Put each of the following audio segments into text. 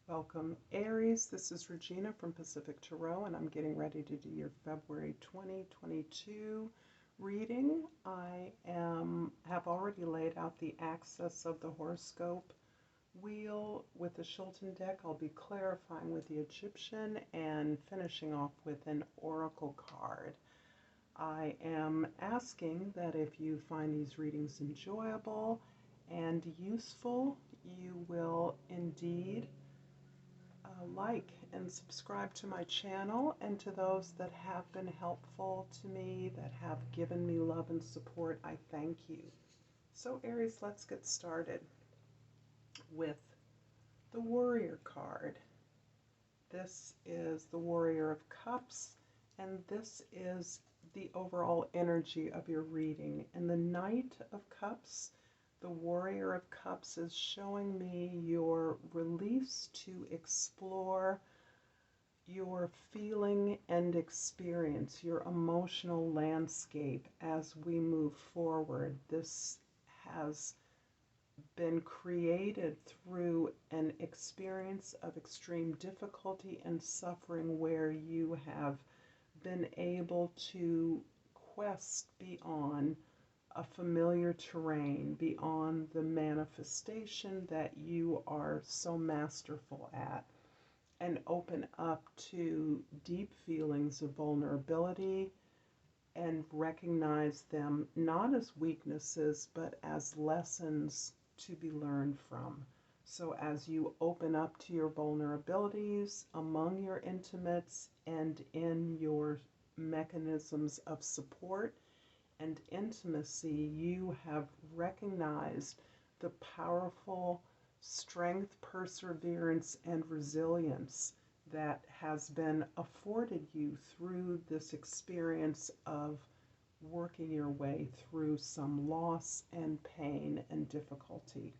Welcome, Aries. This is Regina from Pacific Tarot, and I'm getting ready to do your February 2022 reading. I have already laid out the axis of the horoscope wheel with the Shilton deck. I'll be clarifying with the Egyptian and finishing off with an oracle card. I am asking that if you find these readings enjoyable and useful, you will indeed like and subscribe to my channel, and to those that have been helpful to me, that have given me love and support, I thank you. So Aries, let's get started with the Warrior card. This is the Warrior of Cups, and this is the overall energy of your reading. And the Knight of Cups, the Warrior of Cups, is showing me your release to explore your feeling and experience, your emotional landscape as we move forward. This has been created through an experience of extreme difficulty and suffering where you have been able to quest beyond a familiar terrain, beyond the manifestation that you are so masterful at, and open up to deep feelings of vulnerability and recognize them not as weaknesses but as lessons to be learned from. So as you open up to your vulnerabilities among your intimates and in your mechanisms of support and intimacy, you have recognized the powerful strength, perseverance, and resilience that has been afforded you through this experience of working your way through some loss and pain and difficulty.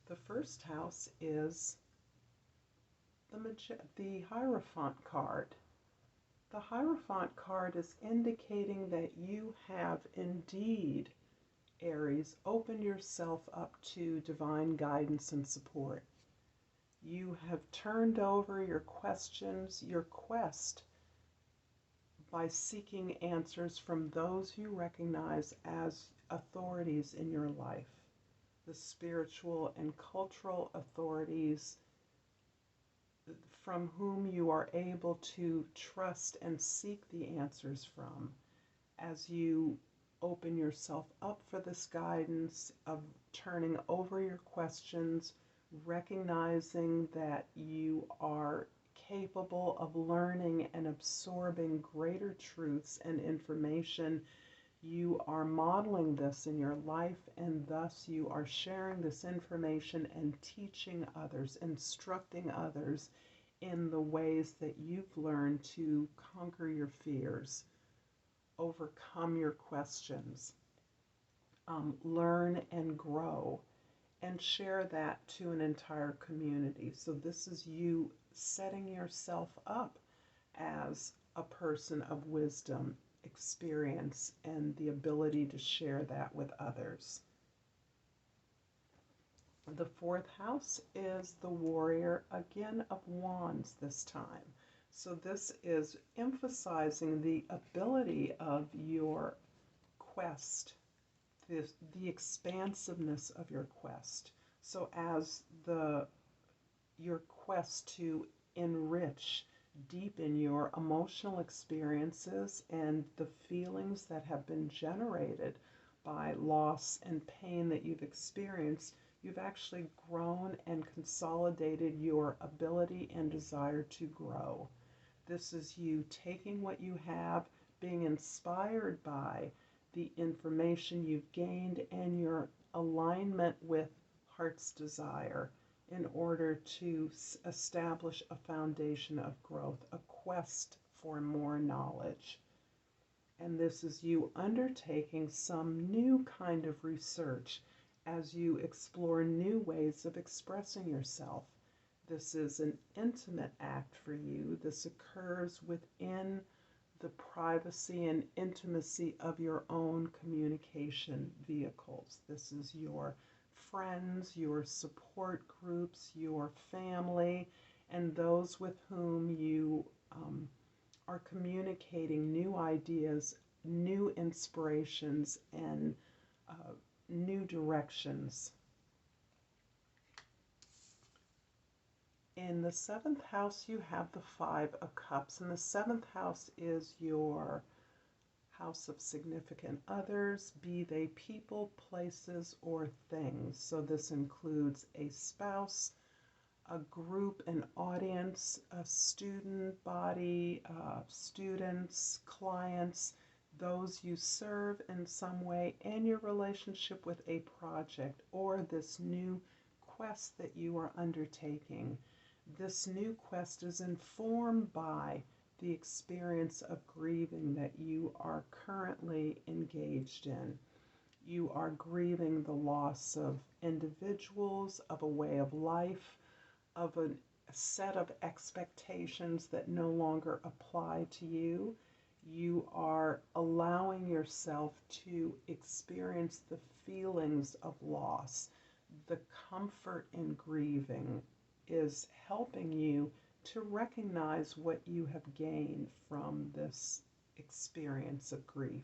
The first house is the Hierophant card. The Hierophant card is indicating that you have indeed, Aries, opened yourself up to divine guidance and support. You have turned over your questions, your quest, by seeking answers from those you recognize as authorities in your life, the spiritual and cultural authorities from whom you are able to trust and seek the answers from. As you open yourself up for this guidance of turning over your questions, recognizing that you are capable of learning and absorbing greater truths and information, you are modeling this in your life, and thus you are sharing this information and teaching others, instructing others in the ways that you've learned to conquer your fears, overcome your questions, learn and grow, and share that to an entire community. So this is you setting yourself up as a person of wisdom, experience, and the ability to share that with others. The fourth house is the Warrior, again, of Wands this time. So this is emphasizing the ability of your quest, the expansiveness of your quest. So as your quest to enrich, deepen your emotional experiences and the feelings that have been generated by loss and pain that you've experienced, you've actually grown and consolidated your ability and desire to grow. This is you taking what you have, being inspired by the information you've gained and your alignment with heart's desire in order to establish a foundation of growth, a quest for more knowledge. And this is you undertaking some new kind of research as you explore new ways of expressing yourself. This is an intimate act for you. This occurs within the privacy and intimacy of your own communication vehicles. This is your friends, your support groups, your family, and those with whom you are communicating new ideas, new inspirations, and new directions. In the seventh house, you have the Five of Cups, and the seventh house is your house of significant others, be they people, places, or things. So this includes a spouse, a group, an audience, a student body, students, clients, those you serve in some way, and your relationship with a project or this new quest that you are undertaking. This new quest is informed by the experience of grieving that you are currently engaged in. You are grieving the loss of individuals, of a way of life, of a set of expectations that no longer apply to you. You are allowing yourself to experience the feelings of loss. The comfort in grieving is helping you to recognize what you have gained from this experience of grief.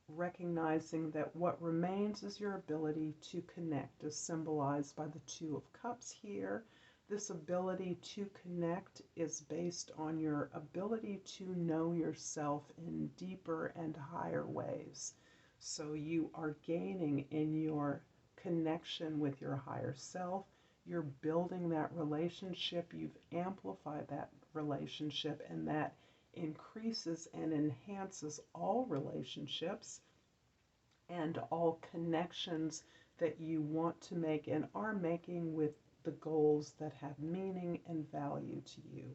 Recognizing that what remains is your ability to connect, as symbolized by the Two of Cups here. This ability to connect is based on your ability to know yourself in deeper and higher ways. So you are gaining in your connection with your higher self. You're building that relationship. You've amplified that relationship, and that increases and enhances all relationships and all connections that you want to make and are making with the goals that have meaning and value to you.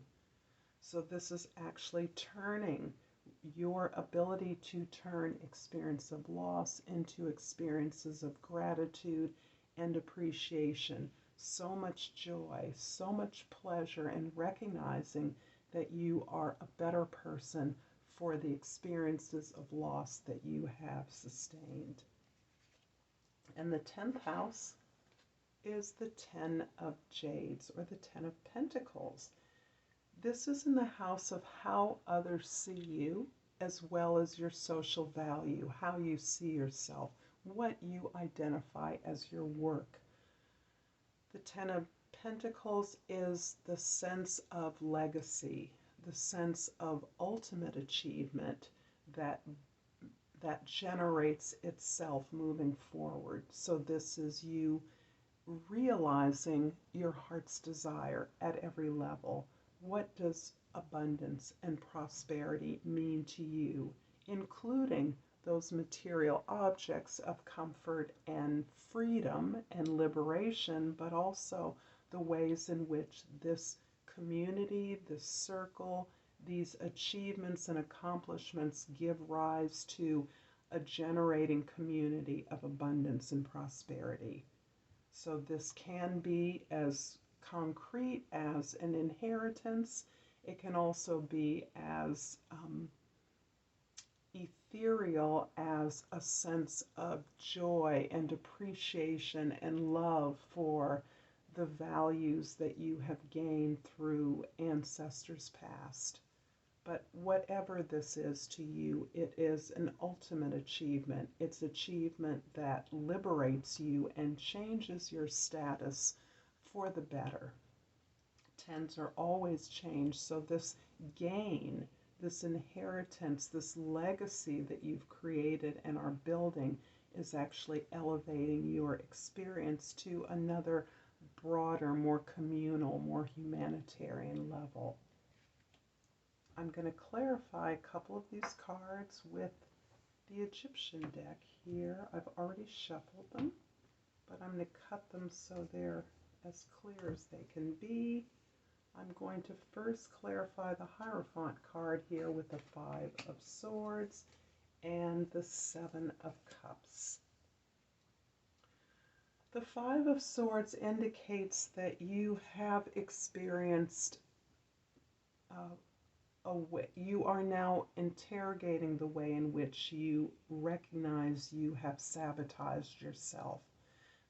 So this is actually turning your ability to turn experience of loss into experiences of gratitude and appreciation. So much joy, so much pleasure in recognizing that you are a better person for the experiences of loss that you have sustained. And the 10th house is the 10 of Jades, or the 10 of Pentacles. This is in the house of how others see you, as well as your social value, how you see yourself, what you identify as your work. The 10 of Pentacles is the sense of legacy, the sense of ultimate achievement that generates itself moving forward. So this is you realizing your heart's desire at every level. What does abundance and prosperity mean to you, including those material objects of comfort and freedom and liberation, but also the ways in which this community, this circle, these achievements and accomplishments give rise to a generating community of abundance and prosperity. So this can be as concrete as an inheritance. It can also be as ethereal as a sense of joy and appreciation and love for the values that you have gained through ancestors past. But whatever this is to you, it is an ultimate achievement. It's achievement that liberates you and changes your status for the better. Tens are always changed, so this gain, this inheritance, this legacy that you've created and are building is actually elevating your experience to another broader, more communal, more humanitarian level. I'm going to clarify a couple of these cards with the Egyptian deck here. I've already shuffled them, but I'm going to cut them so they're as clear as they can be. I'm going to first clarify the Hierophant card here with the Five of Swords and the Seven of Cups. The Five of Swords indicates that you have experienced you are now interrogating the way in which you recognize you have sabotaged yourself.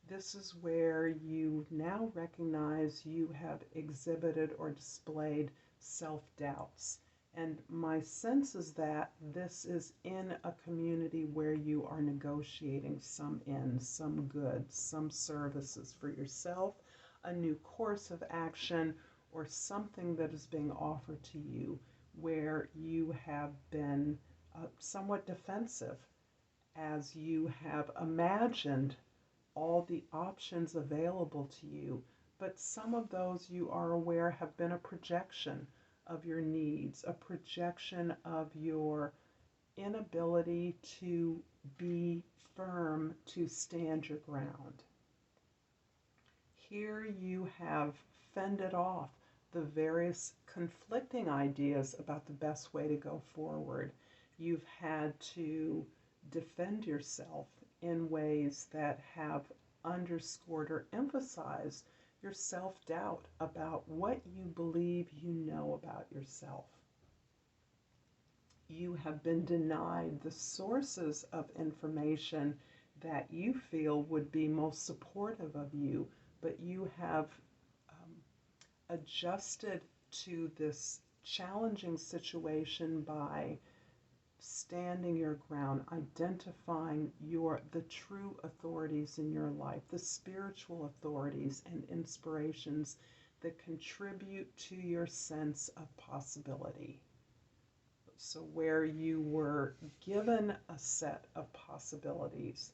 This is where you now recognize you have exhibited or displayed self-doubts. And my sense is that this is in a community where you are negotiating some ends, some goods, some services for yourself, a new course of action, or something that is being offered to you where you have been somewhat defensive as you have imagined all the options available to you, but some of those you are aware have been a projection of your needs, a projection of your inability to be firm, to stand your ground. Here you have fended off the various conflicting ideas about the best way to go forward. You've had to defend yourself in ways that have underscored or emphasized your self-doubt about what you believe you know about yourself. You have been denied the sources of information that you feel would be most supportive of you, but you have adjusted to this challenging situation by standing your ground, identifying the true authorities in your life, the spiritual authorities and inspirations that contribute to your sense of possibility. So where you were given a set of possibilities,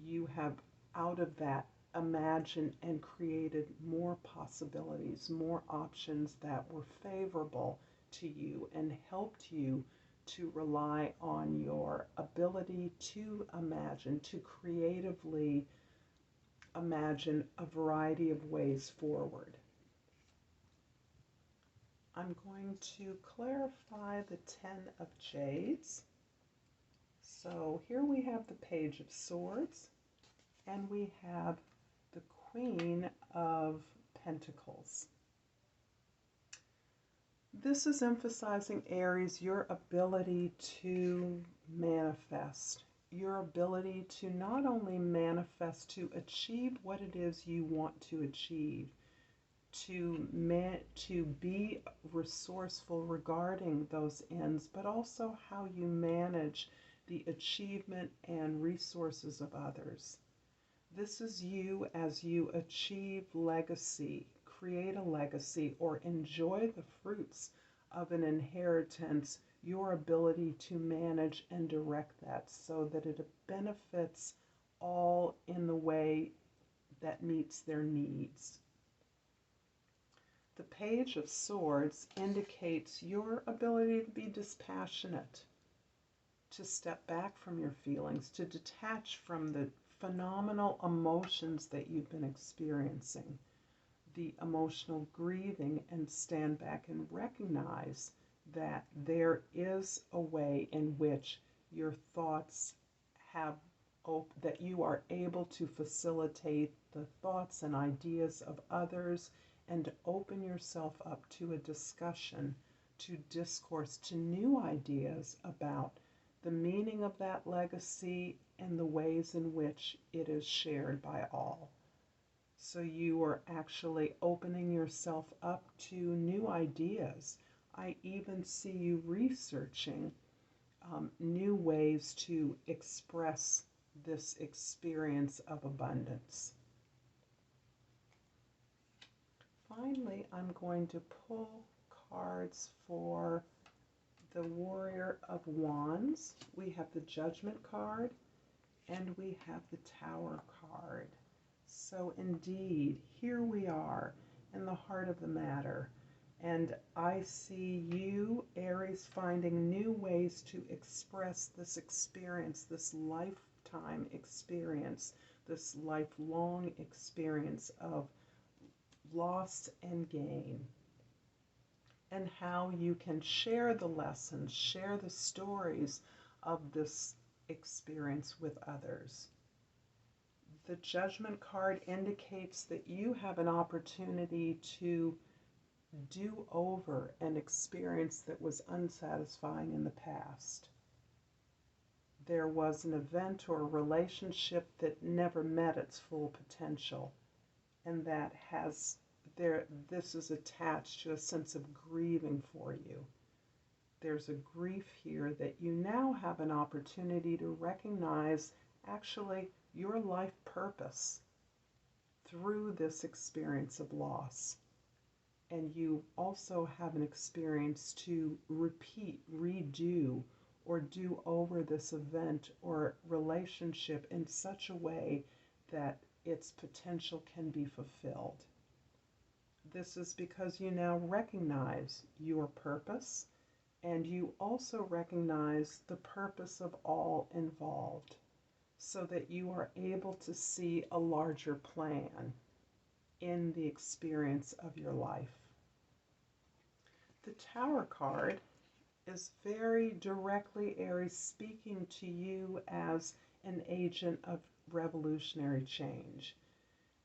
you have out of that imagined and created more possibilities, more options that were favorable to you and helped you to rely on your ability to imagine, to creatively imagine a variety of ways forward. I'm going to clarify the 10 of Jades. So here we have the Page of Swords, and we have the Queen of Pentacles. This is emphasizing, Aries, your ability to manifest, your ability to not only manifest, to achieve what it is you want to achieve, to be resourceful regarding those ends, but also how you manage the achievement and resources of others. This is you as you achieve legacy, create a legacy, or enjoy the fruits of an inheritance, your ability to manage and direct that so that it benefits all in the way that meets their needs. The Page of Swords indicates your ability to be dispassionate, to step back from your feelings, to detach from the phenomenal emotions that you've been experiencing, the emotional grieving, and stand back and recognize that there is a way in which your thoughts that you are able to facilitate the thoughts and ideas of others and to open yourself up to a discussion, to discourse, to new ideas about the meaning of that legacy and the ways in which it is shared by all. So you are actually opening yourself up to new ideas. I even see you researching new ways to express this experience of abundance. Finally, I'm going to pull cards for the Warrior of Wands. We have the Judgment card and we have the Tower card. So indeed, here we are in the heart of the matter. And I see you, Aries, finding new ways to express this experience, this lifetime experience, this lifelong experience of loss and gain, and how you can share the lessons, share the stories of this experience with others. The Judgment card indicates that you have an opportunity to do over an experience that was unsatisfying in the past. there was an event or a relationship that never met its full potential, and that has this is attached to a sense of grieving for you. There's a grief here that you now have an opportunity to recognize actually your life purpose through this experience of loss. And you also have an experience to repeat, redo, or do over this event or relationship in such a way that its potential can be fulfilled. This is because you now recognize your purpose, and you also recognize the purpose of all involved, so that you are able to see a larger plan in the experience of your life. The Tower card is very directly, Aries, speaking to you as an agent of revolutionary change.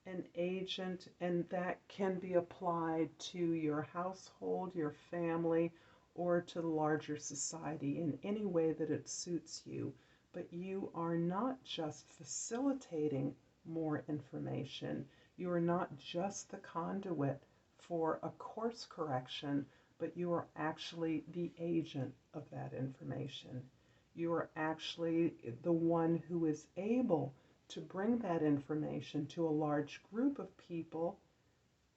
An agent, and that can be applied to your household, your family, or to the larger society in any way that it suits you. But you are not just facilitating more information. You are not just the conduit for a course correction, but you are actually the agent of that information. You are actually the one who is able to bring that information to a large group of people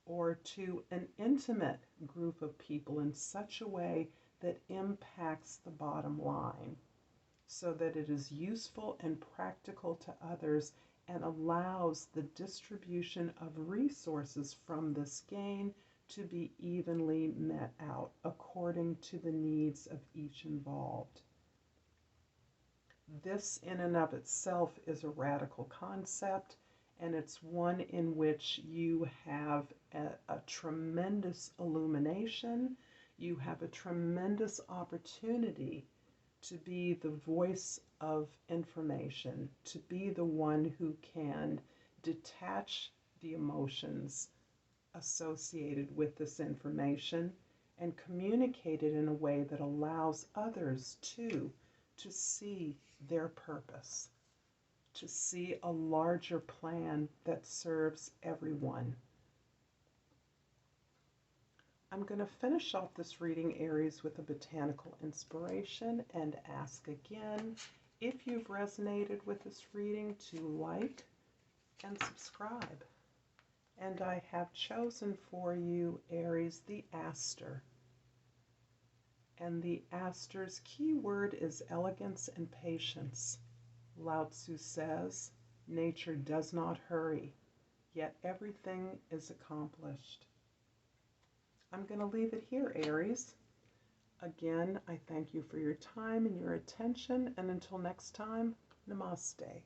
or to an intimate group of people in such a way that impacts the bottom line, so that it is useful and practical to others and allows the distribution of resources from this gain to be evenly met out according to the needs of each involved. This in and of itself is a radical concept, and it's one in which you have a tremendous illumination. You have a tremendous opportunity to be the voice of information, to be the one who can detach the emotions associated with this information and communicate it in a way that allows others too to see their purpose, to see a larger plan that serves everyone. I'm going to finish off this reading, Aries, with a botanical inspiration and ask again, if you've resonated with this reading, to like and subscribe. And I have chosen for you, Aries, the aster. And the aster's key word is elegance and patience. Lao Tzu says, nature does not hurry, yet everything is accomplished. I'm going to leave it here, Aries. Again, I thank you for your time and your attention, and until next time, Namaste.